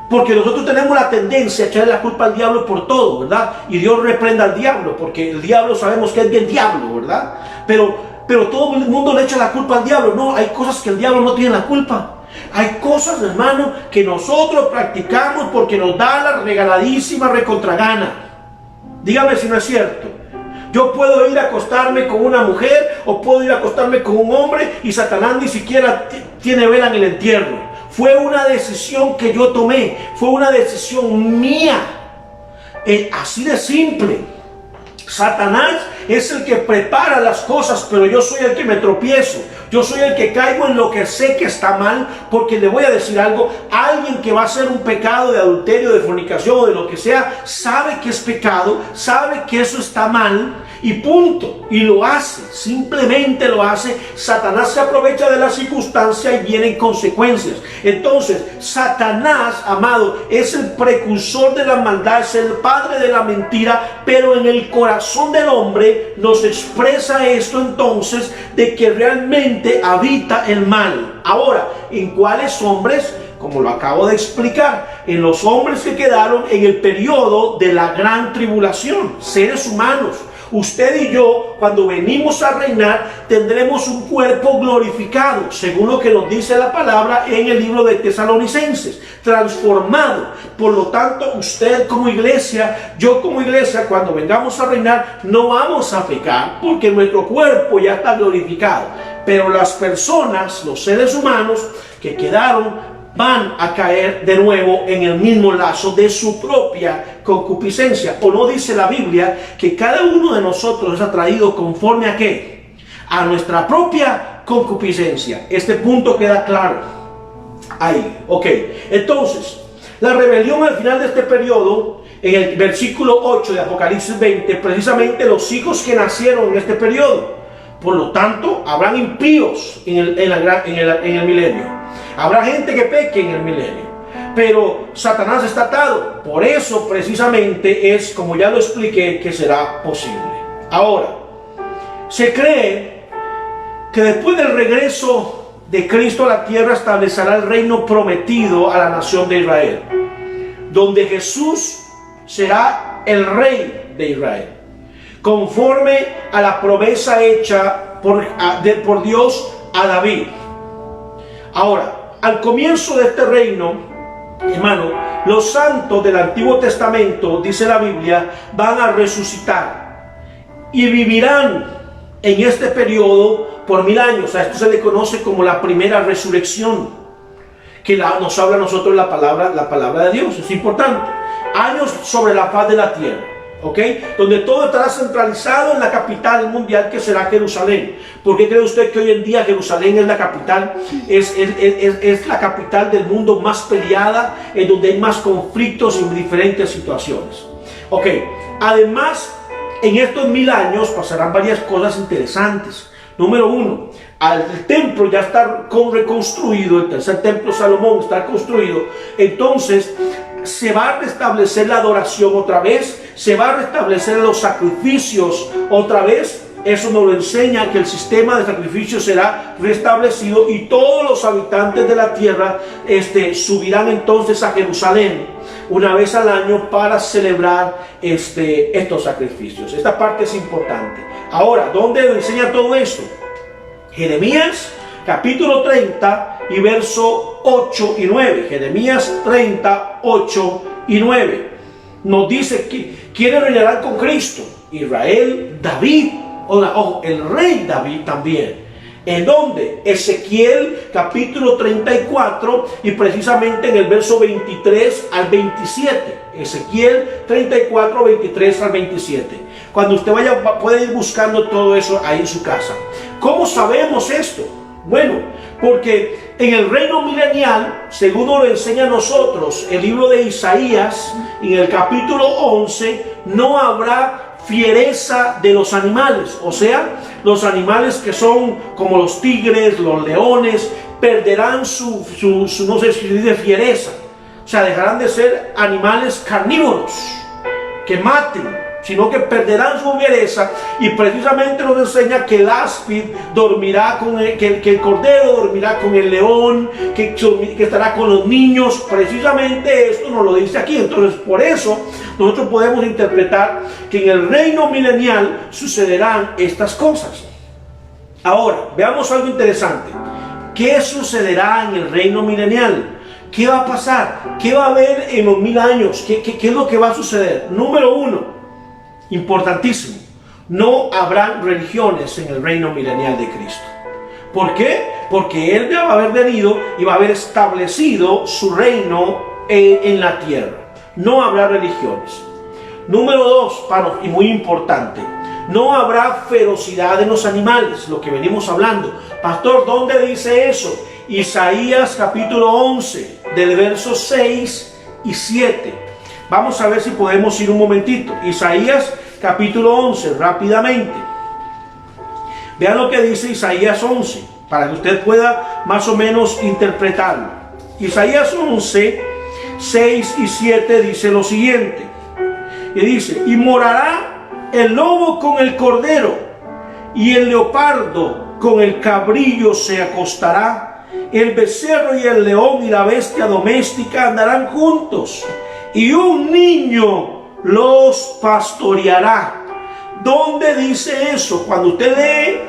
Porque nosotros tenemos la tendencia a echarle la culpa al diablo por todo, ¿verdad? Y Dios reprenda al diablo, porque el diablo sabemos que es bien diablo, ¿verdad? Pero todo el mundo le echa la culpa al diablo. No, hay cosas que el diablo no tiene la culpa. Hay cosas, hermano, que nosotros practicamos porque nos da la regaladísima recontragana. Dígame si no es cierto. Yo puedo ir a acostarme con una mujer o puedo ir a acostarme con un hombre y Satanás ni siquiera tiene vela en el entierro. Fue una decisión que yo tomé, fue una decisión mía. Así de simple. Satanás es el que prepara las cosas, pero yo soy el que me tropiezo. Yo soy el que caigo en lo que sé que está mal, porque le voy a decir algo. Alguien que va a hacer un pecado de adulterio, de fornicación o de lo que sea, sabe que es pecado, sabe que eso está mal y punto. Y lo hace, simplemente lo hace. Satanás se aprovecha de la circunstancia y vienen consecuencias. Entonces, Satanás, amado, es el precursor de la maldad, es el padre de la mentira, pero en el corazón del hombre nos expresa esto entonces de que realmente habita el mal. Ahora, ¿en cuáles hombres? Como lo acabo de explicar, en los hombres que quedaron en el periodo de la gran tribulación, seres humanos. Usted y yo, cuando venimos a reinar, tendremos un cuerpo glorificado, según lo que nos dice la palabra en el libro de Tesalonicenses, transformado. Por lo tanto, usted como iglesia, yo como iglesia, cuando vengamos a reinar, no vamos a pecar, porque nuestro cuerpo ya está glorificado. Pero las personas, los seres humanos que quedaron, van a caer de nuevo en el mismo lazo de su propia concupiscencia. ¿O no dice la Biblia que cada uno de nosotros es atraído conforme a qué? A nuestra propia concupiscencia. Este punto queda claro. Ahí, ok. Entonces, la rebelión al final de este periodo, en el versículo 8 de Apocalipsis 20, precisamente los hijos que nacieron en este periodo. Por lo tanto, habrán impíos en el milenio. Habrá gente que peque en el milenio. Pero Satanás está atado. Por eso precisamente es, como ya lo expliqué, que será posible. Ahora, se cree que después del regreso de Cristo a la tierra establecerá el reino prometido a la nación de Israel, donde Jesús será el rey de Israel, conforme a la promesa hecha por Dios a David. Ahora, al comienzo de este reino, hermano, los santos del Antiguo Testamento, dice la Biblia, van a resucitar y vivirán en este periodo por 1000 años. A esto se le conoce como la primera resurrección, que nos habla a nosotros la palabra de Dios. Es importante. Años sobre la faz de la tierra. ¿Ok? Donde todo estará centralizado en la capital mundial, que será Jerusalén. ¿Por qué cree usted que hoy en día Jerusalén es la capital? Es la capital del mundo más peleada, en donde hay más conflictos y diferentes situaciones. Ok, además, en estos 1000 años pasarán varias cosas interesantes. Número uno, el templo ya está reconstruido, el tercer templo de Salomón está construido. Entonces se va a restablecer la adoración otra vez, se va a restablecer los sacrificios otra vez. Eso nos lo enseña, que el sistema de sacrificios será restablecido y todos los habitantes de la tierra subirán entonces a Jerusalén una vez al año para celebrar estos sacrificios. Esta parte es importante. Ahora, ¿dónde lo enseña todo esto? Jeremías capítulo 30 y verso 8 y 9. Jeremías 30, 8 y 9. Nos dice que ¿quiénes reinarán con Cristo? Israel, David, el rey David también. ¿En dónde? Ezequiel capítulo 34 y precisamente en el verso 23 al 27. Ezequiel 34, 23 al 27. Cuando usted vaya, puede ir buscando todo eso ahí en su casa. ¿Cómo sabemos esto? Bueno, porque en el reino milenial, según nos lo enseña a nosotros el libro de Isaías, en el capítulo 11, no habrá fiereza de los animales. O sea, los animales que son como los tigres, los leones, perderán su no sé si dice fiereza. O sea, dejarán de ser animales carnívoros que maten, sino que perderán su fiereza. Y precisamente nos enseña que el áspid dormirá con que el cordero dormirá con el león, que estará con los niños. Precisamente esto nos lo dice aquí. Entonces, por eso nosotros podemos interpretar que en el reino milenial sucederán estas cosas. Ahora, veamos algo interesante. ¿Qué sucederá en el reino milenial? ¿Qué va a pasar? ¿Qué va a haber en los 1000 años? ¿Qué es lo que va a suceder? Número uno, importantísimo, no habrá religiones en el reino milenial de Cristo. ¿Por qué? Porque Él ya va a haber venido y va a haber establecido su reino en la tierra. No habrá religiones. Número dos, y muy importante, no habrá ferocidad en los animales, lo que venimos hablando. Pastor, ¿dónde dice eso? Isaías capítulo 11, del verso 6 y 7. Vamos a ver si podemos ir un momentito. Isaías capítulo 11, rápidamente. Vean lo que dice Isaías 11, para que usted pueda más o menos interpretarlo. Isaías 11, 6 y 7 dice lo siguiente. Y dice, y morará el lobo con el cordero, y el leopardo con el cabrillo se acostará. El becerro y el león y la bestia doméstica andarán juntos, y un niño los pastoreará. ¿Dónde dice eso? Cuando usted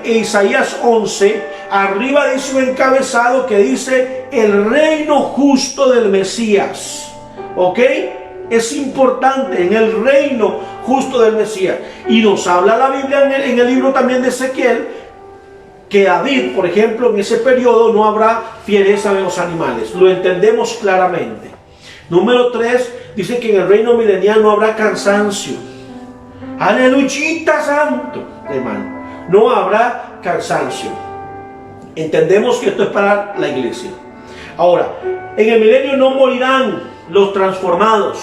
lee Isaías 11, arriba dice un encabezado que dice el reino justo del Mesías. ¿Ok? Es importante, en el reino justo del Mesías. Y nos habla la Biblia en el libro también de Ezequiel, que David, por ejemplo, en ese periodo no habrá fiereza de los animales. Lo entendemos claramente. Número 3, dice que en el reino milenial no habrá cansancio. Aleluyita santo, hermano. No habrá cansancio. Entendemos que esto es para la iglesia. Ahora, en el milenio no morirán los transformados,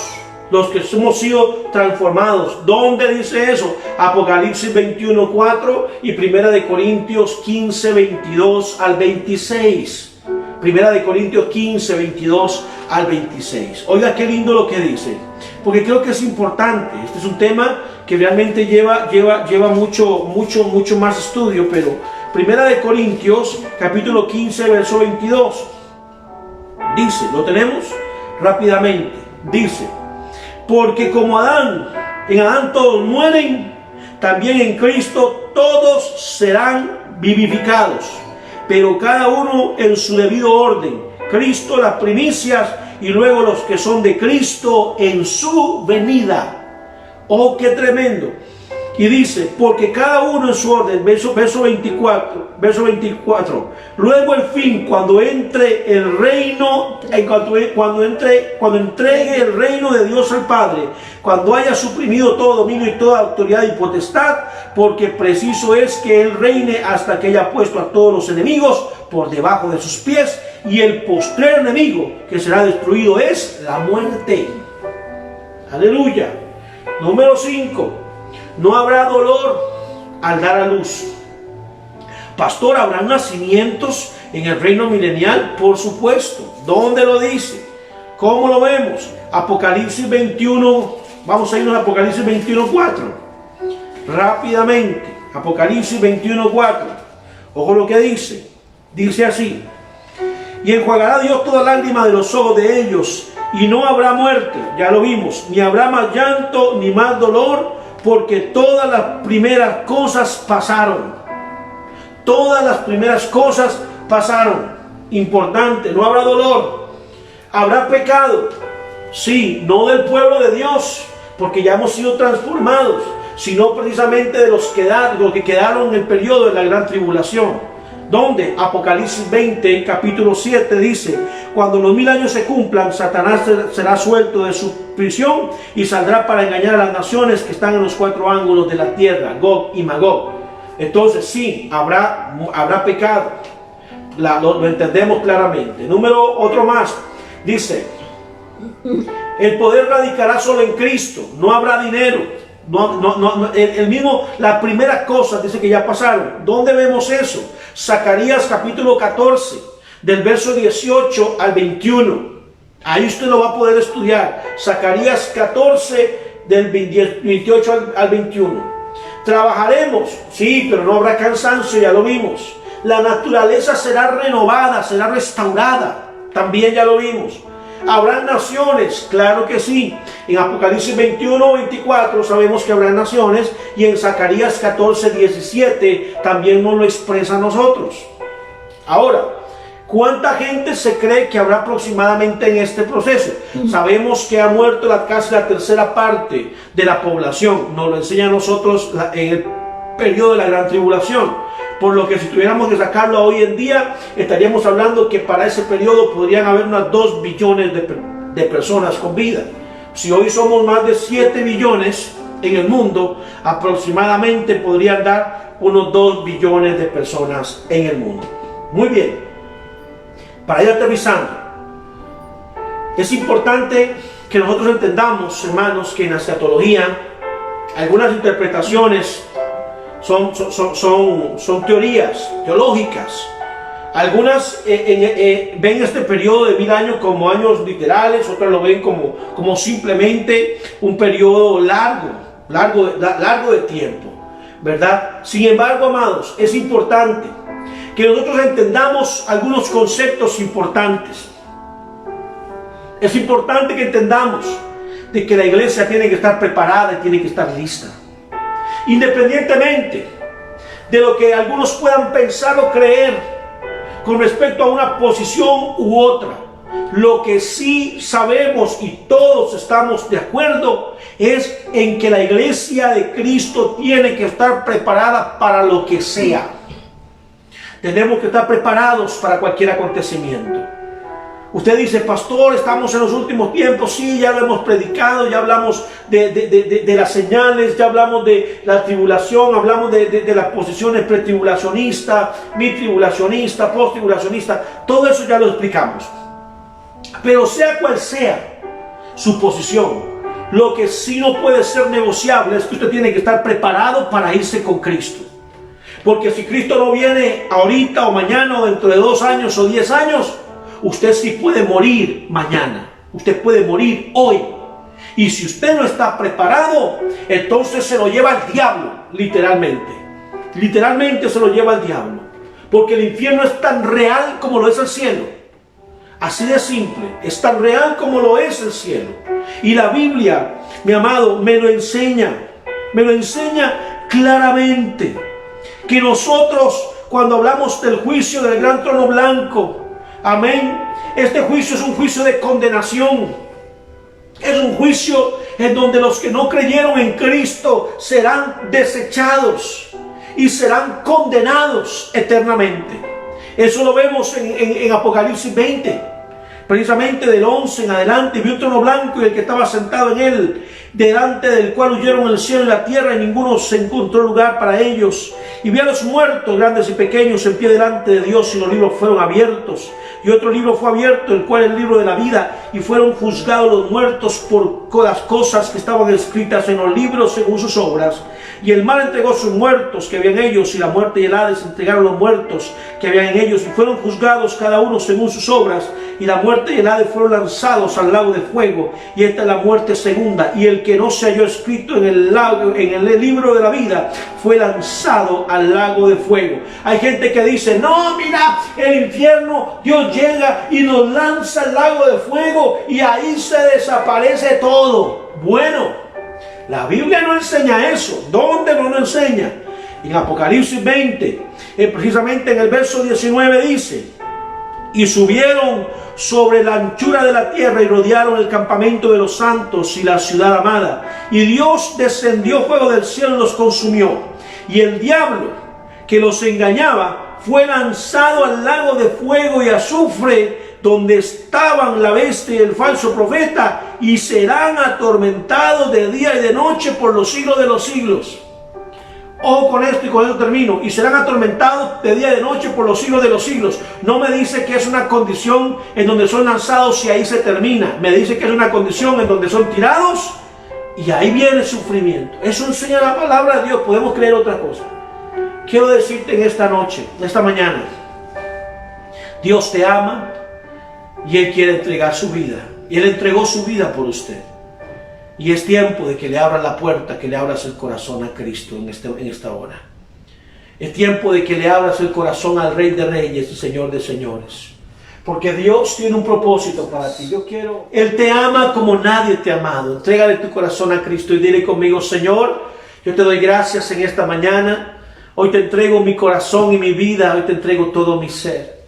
los que hemos sido transformados. ¿Dónde dice eso? Apocalipsis 21:4 y Primera de Corintios 15, 22 al 26. Primera de Corintios 15, 22 al 26. Oiga, qué lindo lo que dice, porque creo que es importante. Este es un tema que realmente lleva mucho más estudio, pero Primera de Corintios, capítulo 15, verso 22. Dice, ¿lo tenemos? Rápidamente. Dice, porque como en Adán todos mueren, también en Cristo todos serán vivificados, pero cada uno en su debido orden. Cristo las primicias y luego los que son de Cristo en su venida. Oh, qué tremendo. Y dice, porque cada uno en su orden, verso 24, luego el fin, cuando entre el reino, cuando entregue el reino de Dios al Padre, cuando haya suprimido todo dominio y toda autoridad y potestad, porque preciso es que Él reine hasta que haya puesto a todos los enemigos por debajo de sus pies, y el postrer enemigo que será destruido es la muerte. Aleluya. Número 5. No habrá dolor al dar a luz. Pastor, ¿habrá nacimientos en el reino milenial? Por supuesto. ¿Dónde lo dice? ¿Cómo lo vemos? Apocalipsis 21. Vamos a irnos a Apocalipsis 21:4. Rápidamente. Apocalipsis 21:4. Ojo lo que dice. Dice así. Y enjuagará Dios toda lágrima de los ojos de ellos, y no habrá muerte. Ya lo vimos. Ni habrá más llanto, ni más dolor, porque todas las primeras cosas pasaron. Todas las primeras cosas pasaron. Importante, no habrá dolor. Habrá pecado. Sí, no del pueblo de Dios, porque ya hemos sido transformados, sino precisamente de los que quedaron en el periodo de la gran tribulación. ¿Dónde? Apocalipsis 20, capítulo 7 dice, cuando los 1000 años se cumplan, Satanás será suelto de su prisión y saldrá para engañar a las naciones que están en los 4 ángulos de la tierra, Gog y Magog. Entonces sí, habrá pecado. Lo entendemos claramente. Otro más. Dice, el poder radicará solo en Cristo. No habrá dinero. Las primeras cosas dice que ya pasaron. ¿Dónde vemos eso? Zacarías capítulo 14, del verso 18 al 21. Ahí usted lo va a poder estudiar. Zacarías 14, del 28 al 21. Trabajaremos, sí, pero no habrá cansancio, ya lo vimos. La naturaleza será renovada, será restaurada, también ya lo vimos. ¿Habrán naciones? Claro que sí. En Apocalipsis 21, 24 sabemos que habrán naciones, y en Zacarías 14, 17 también nos lo expresa a nosotros. Ahora, ¿cuánta gente se cree que habrá aproximadamente en este proceso? Sabemos que ha muerto casi la tercera parte de la población. Nos lo enseña a nosotros en el periodo de la gran tribulación. Por lo que si tuviéramos que sacarlo hoy en día, estaríamos hablando que para ese periodo podrían haber unas 2 billones de personas con vida. Si hoy somos más de 7 billones en el mundo, aproximadamente podrían dar unos 2 billones de personas en el mundo. Muy bien. Para ir aterrizando, es importante que nosotros entendamos, hermanos, que en la escatología algunas interpretaciones son teorías teológicas. Algunas ven este periodo de 1000 años como años literales, otras lo ven como simplemente un periodo largo de tiempo, ¿verdad? Sin embargo, amados, es importante que nosotros entendamos algunos conceptos importantes. Es importante que entendamos de que la iglesia tiene que estar preparada y tiene que estar lista. Independientemente de lo que algunos puedan pensar o creer con respecto a una posición u otra, lo que sí sabemos y todos estamos de acuerdo es en que la iglesia de Cristo tiene que estar preparada para lo que sea. Tenemos que estar preparados para cualquier acontecimiento. Usted dice, pastor, estamos en los últimos tiempos. Sí, ya lo hemos predicado, ya hablamos de las señales, ya hablamos de la tribulación, hablamos de las posiciones pretribulacionista, mitribulacionista, posttribulacionista. Todo eso ya lo explicamos. Pero sea cual sea su posición, lo que sí no puede ser negociable es que usted tiene que estar preparado para irse con Cristo. Porque si Cristo no viene ahorita o mañana o dentro de 2 años o 10 años, usted sí puede morir mañana. Usted puede morir hoy. Y si usted no está preparado, entonces se lo lleva al diablo, literalmente. Literalmente se lo lleva al diablo. Porque el infierno es tan real como lo es el cielo. Así de simple. Es tan real como lo es el cielo. Y la Biblia, mi amado, me lo enseña. Me lo enseña claramente. Que nosotros, cuando hablamos del juicio del gran trono blanco, amén, este juicio es un juicio de condenación. Es un juicio en donde los que no creyeron en Cristo serán desechados y serán condenados eternamente. Eso lo vemos en Apocalipsis 20. Precisamente del 11 en adelante, vi un trono blanco y el que estaba sentado en él, delante del cual huyeron el cielo y la tierra, y ninguno se encontró lugar para ellos. Y vi a los muertos, grandes y pequeños, en pie delante de Dios, y los libros fueron abiertos. Y otro libro fue abierto, el cual es el libro de la vida, y fueron juzgados los muertos por las cosas que estaban escritas en los libros según sus obras. Y el mar entregó sus muertos que había en ellos, y la muerte y el Hades entregaron los muertos que había en ellos, y fueron juzgados cada uno según sus obras. Y la muerte y el Hades fueron lanzados al lago de fuego, y esta es la muerte segunda. Y el que no se halló escrito en el libro de la vida fue lanzado al lago de fuego. Hay gente que dice, no, mira, el infierno, Dios llega y nos lanza al lago de fuego y ahí se desaparece todo. Bueno, la Biblia no enseña eso. ¿Dónde no lo enseña? En Apocalipsis 20, precisamente en el verso 19 dice, y subieron sobre la anchura de la tierra y rodearon el campamento de los santos y la ciudad amada. Y Dios descendió fuego del cielo y los consumió. Y el diablo que los engañaba fue lanzado al lago de fuego y azufre, donde estaban la bestia y el falso profeta, y serán atormentados de día y de noche por los siglos de los siglos. Ojo con esto y con eso termino. Y serán atormentados de día y de noche por los siglos de los siglos. No me dice que es una condición en donde son lanzados y ahí se termina. Me dice que es una condición en donde son tirados y ahí viene el sufrimiento. Eso enseña la palabra de Dios. Podemos creer otra cosa. Quiero decirte en esta noche, en esta mañana, Dios te ama y Él quiere entregar su vida Y Él entregó su vida por usted. Y es tiempo de que le abras la puerta, que le abras el corazón a Cristo en esta hora. Es tiempo de que le abras el corazón al Rey de Reyes y Señor de Señores. Porque Dios tiene un propósito para ti. Él te ama como nadie te ha amado. Entrégale tu corazón a Cristo y dile conmigo: Señor, yo te doy gracias en esta mañana. Hoy te entrego mi corazón y mi vida. Hoy te entrego todo mi ser.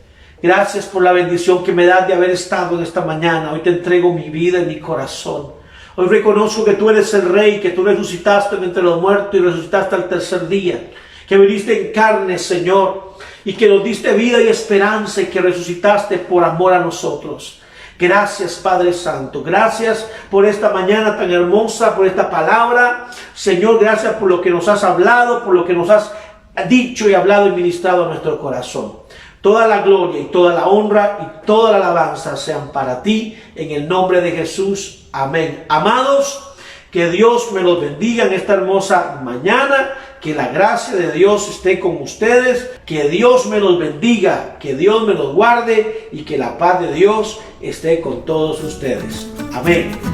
Gracias por la bendición que me das de haber estado en esta mañana. Hoy te entrego mi vida y mi corazón. Hoy reconozco que tú eres el Rey, que tú resucitaste entre los muertos y resucitaste al tercer día. Que viniste en carne, Señor, y que nos diste vida y esperanza y que resucitaste por amor a nosotros. Gracias, Padre Santo. Gracias por esta mañana tan hermosa, por esta palabra. Señor, gracias por lo que nos has hablado, por lo que nos has dicho y hablado y ministrado a nuestro corazón. Toda la gloria y toda la honra y toda la alabanza sean para ti, en el nombre de Jesús. Amén. Amados, que Dios me los bendiga en esta hermosa mañana. Que la gracia de Dios esté con ustedes. Que Dios me los bendiga. Que Dios me los guarde. Y que la paz de Dios esté con todos ustedes. Amén.